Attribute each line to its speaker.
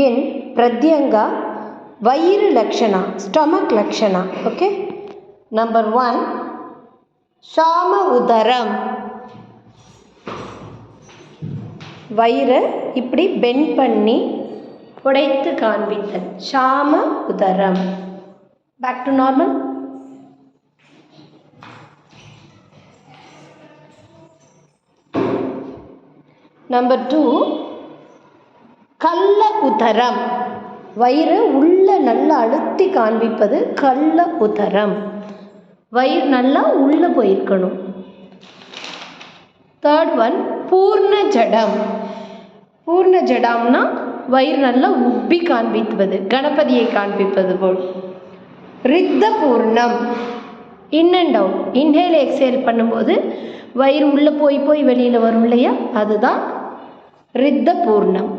Speaker 1: இன் பிரத்யங்கா வயிறு லக்ஷணா, ஸ்டொமக் லக்ஷணா. ஓகே. நம்பர் 1 சாம உதரம். வயிறை இப்படி பெண்ட் பண்ணி உடைத்து காண்பித்தல், சாம உதரம். Back to normal. நம்பர் 2 கள்ள உதரம். வயிறு உள்ள நல்லா அழுத்தி காண்பிப்பது கள்ள உதரம். வயிறு நல்லா உள்ளே போயிருக்கணும். தேர்ட் ஒன் பூர்ண ஜடம். பூர்ண ஜடம்னா வயிறு நல்லா உப்பி காண்பிப்பது, கணபதியை காண்பிப்பது போல். ரித்த பூர்ணம், in and out, inhale exhale பண்ணும்போது வயிறு உள்ளே போய் வெளியில் வரும் இல்லையா, அதுதான் ரித்த பூர்ணம்.